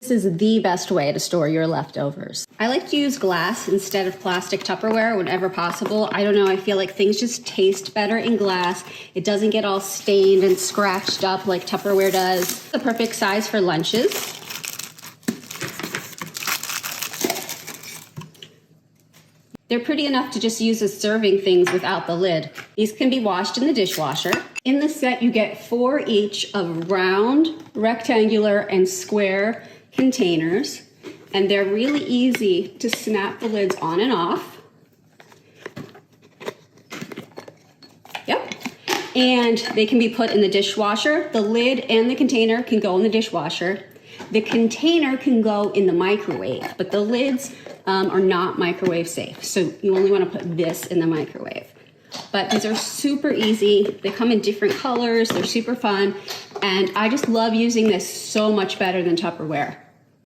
This is the best way to store your leftovers. I like to use glass instead of plastic Tupperware whenever possible. I don't know, I feel like things just taste better in glass. It doesn't get all stained and scratched up like Tupperware does. The perfect size for lunches. They're pretty enough to just use as serving things without the lid. These can be washed in the dishwasher. In the set, you get 4 each of round, rectangular, and square containers, and they're really easy to snap the lids on and off. Yep. And they can be put in the dishwasher. The lid and the container can go in the dishwasher. The container can go in the microwave, but the lids are not microwave safe. So you only want to put this in the microwave. But these are super easy. They come in different colors. They're super fun. And I just love using this so much better than Tupperware.